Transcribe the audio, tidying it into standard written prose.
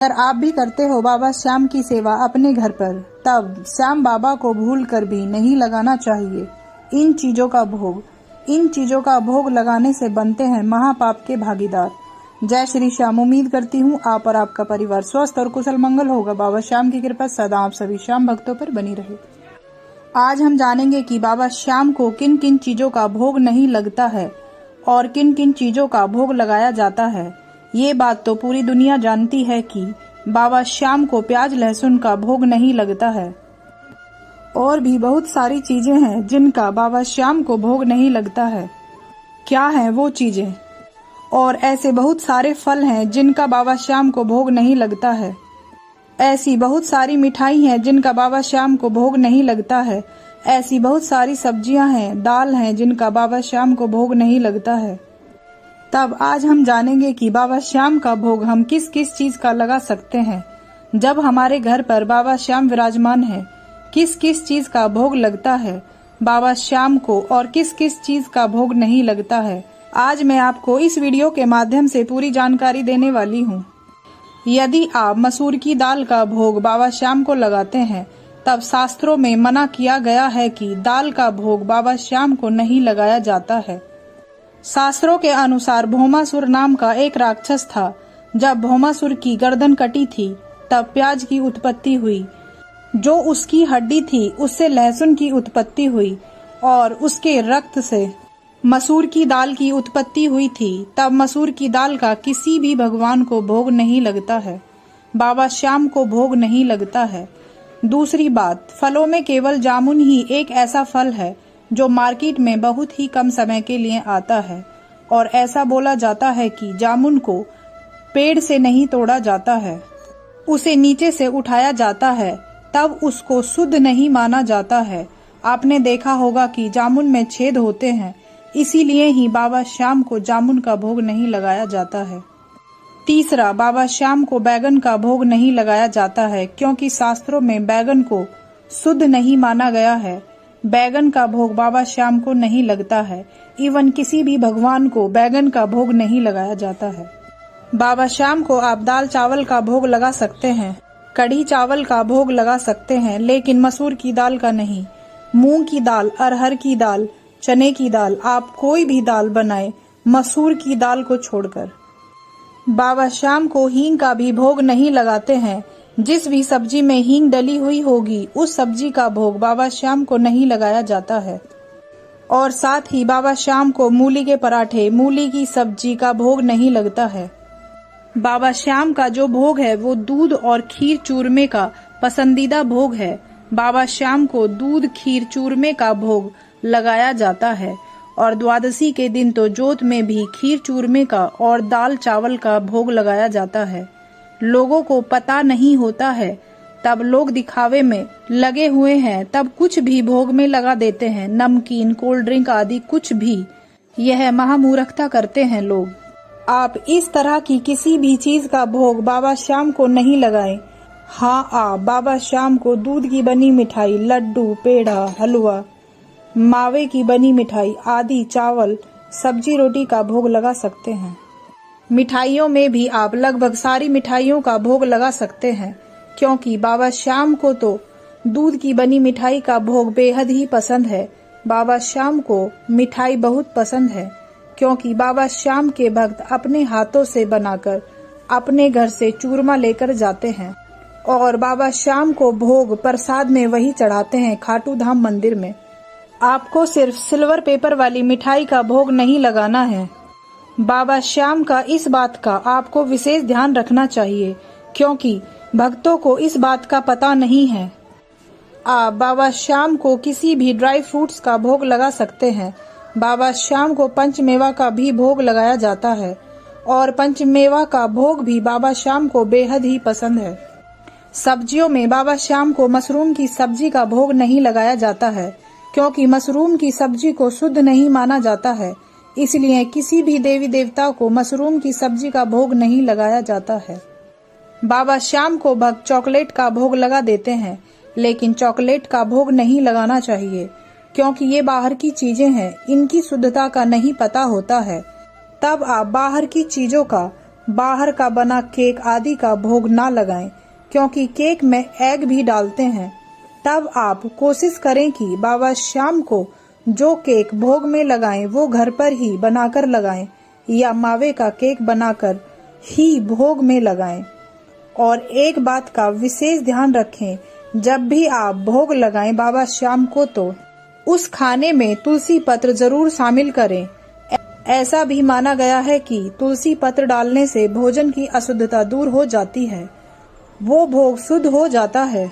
अगर आप भी करते हो बाबा श्याम की सेवा अपने घर पर, तब श्याम बाबा को भूल कर भी नहीं लगाना चाहिए इन चीजों का भोग लगाने से बनते हैं महापाप के भागीदार। जय श्री श्याम। उम्मीद करती हूँ आप और आपका परिवार स्वस्थ और कुशल मंगल होगा। बाबा श्याम की कृपा सदा आप सभी श्याम भक्तों पर बनी रहे। आज हम जानेंगे कि बाबा श्याम को किन किन चीजों का भोग नहीं लगता है और किन किन चीजों का भोग लगाया जाता है। ये बात तो पूरी दुनिया जानती है कि बाबा श्याम को प्याज लहसुन का भोग नहीं लगता है। और भी बहुत सारी चीजें हैं जिनका बाबा श्याम को भोग नहीं लगता है। क्या हैं वो चीजें? और ऐसे बहुत सारे फल हैं जिनका बाबा श्याम को भोग नहीं लगता है। ऐसी बहुत सारी मिठाई हैं जिनका बाबा श्याम को भोग नहीं लगता है। ऐसी बहुत सारी सब्जियां हैं, दाल हैं जिनका बाबा श्याम को भोग नहीं लगता है। तब आज हम जानेंगे कि बाबा श्याम का भोग हम किस किस चीज का लगा सकते हैं। जब हमारे घर पर बाबा श्याम विराजमान है, किस किस चीज का भोग लगता है बाबा श्याम को और किस किस चीज का भोग नहीं लगता है। आज मैं आपको इस वीडियो के माध्यम से पूरी जानकारी देने वाली हूँ। यदि आप मसूर की दाल का भोग बाबा श्याम को लगाते हैं, तब शास्त्रों में मना किया गया है कि दाल का भोग बाबा श्याम को नहीं लगाया जाता है। शास्त्रों के अनुसार भौमासुर नाम का एक राक्षस था। जब भौमासुर की गर्दन कटी थी, तब प्याज की उत्पत्ति हुई। जो उसकी हड्डी थी, उससे लहसुन की उत्पत्ति हुई और उसके रक्त से मसूर की दाल की उत्पत्ति हुई थी। तब मसूर की दाल का किसी भी भगवान को भोग नहीं लगता है, बाबा श्याम को भोग नहीं लगता है। दूसरी बात, फलों में केवल जामुन ही एक ऐसा फल है जो मार्केट में बहुत ही कम समय के लिए आता है और ऐसा बोला जाता है कि जामुन को पेड़ से नहीं तोड़ा जाता है, उसे नीचे से उठाया जाता है, तब उसको शुद्ध नहीं माना जाता है। आपने देखा होगा कि जामुन में छेद होते हैं, इसीलिए ही बाबा श्याम को जामुन का भोग नहीं लगाया जाता है। तीसरा, बाबा श्याम को बैगन का भोग नहीं लगाया जाता है क्योंकि शास्त्रों में बैगन को शुद्ध नहीं माना गया है। बैगन का भोग बाबा श्याम को नहीं लगता है। इवन किसी भी भगवान को बैगन का भोग नहीं लगाया जाता है। बाबा श्याम को आप दाल चावल का भोग लगा सकते हैं, कढ़ी चावल का भोग लगा सकते हैं, लेकिन मसूर की दाल का नहीं। मूंग की दाल, अरहर की दाल, चने की दाल, आप कोई भी दाल बनाए मसूर की दाल को छोड़कर। बाबा श्याम को हींग का भी भोग नहीं लगाते हैं। जिस भी सब्जी में हींग डली हुई होगी, उस सब्जी का भोग बाबा श्याम को नहीं लगाया जाता है। और साथ ही बाबा श्याम को मूली के पराठे, मूली की सब्जी का भोग नहीं लगता है। बाबा श्याम का जो भोग है वो दूध और खीर चूरमे का पसंदीदा भोग है। बाबा श्याम को दूध खीर चूरमे का भोग लगाया जाता है और द्वादशी के दिन तो जोत में भी खीर चूरमे का और दाल चावल का भोग लगाया जाता है। लोगों को पता नहीं होता है, तब लोग दिखावे में लगे हुए हैं, तब कुछ भी भोग में लगा देते हैं, नमकीन, कोल्ड ड्रिंक आदि कुछ भी। यह महामूर्खता करते हैं लोग। आप इस तरह की किसी भी चीज का भोग बाबा श्याम को नहीं लगाएं। हाँ, आप बाबा श्याम को दूध की बनी मिठाई, लड्डू, पेड़ा, हलवा, मावे की बनी मिठाई आदि, चावल, सब्जी, रोटी का भोग लगा सकते हैं। मिठाइयों में भी आप लगभग सारी मिठाइयों का भोग लगा सकते हैं क्योंकि बाबा श्याम को तो दूध की बनी मिठाई का भोग बेहद ही पसंद है। बाबा श्याम को मिठाई बहुत पसंद है क्योंकि बाबा श्याम के भक्त अपने हाथों से बनाकर अपने घर से चूरमा लेकर जाते हैं और बाबा श्याम को भोग प्रसाद में वही चढ़ाते हैं खाटू धाम मंदिर में। आपको सिर्फ सिल्वर पेपर वाली मिठाई का भोग नहीं लगाना है। बाबा श्याम का इस बात का आपको विशेष ध्यान रखना चाहिए क्योंकि भक्तों को इस बात का पता नहीं है। आप बाबा श्याम को किसी भी ड्राई फ्रूट्स का भोग लगा सकते हैं। बाबा श्याम को पंचमेवा का भी भोग लगाया जाता है और पंचमेवा का भोग भी बाबा श्याम को बेहद ही पसंद है। सब्जियों में बाबा श्याम को मशरूम की सब्जी का भोग नहीं लगाया जाता है क्योंकि मशरूम की सब्जी को शुद्ध नहीं माना जाता है, इसलिए किसी भी देवी देवता को मशरूम की सब्जी का भोग नहीं लगाया जाता है। बाबा श्याम को भक्त चॉकलेट का भोग लगा देते हैं, लेकिन चॉकलेट का भोग नहीं लगाना चाहिए क्योंकि ये बाहर की चीजें हैं, इनकी शुद्धता का नहीं पता होता है। तब आप बाहर की चीजों का बाहर का बना केक आदि का भोग ना लगाएं, क्योंकि केक में एग भी डालते हैं। तब आप कोशिश करें कि बाबा श्याम को जो केक भोग में लगाएं वो घर पर ही बनाकर लगाएं या मावे का केक बनाकर ही भोग में लगाएं। और एक बात का विशेष ध्यान रखें, जब भी आप भोग लगाएं बाबा श्याम को तो उस खाने में तुलसी पत्र जरूर शामिल करें। ऐसा भी माना गया है कि तुलसी पत्र डालने से भोजन की अशुद्धता दूर हो जाती है, वो भोग शुद्ध हो जाता है।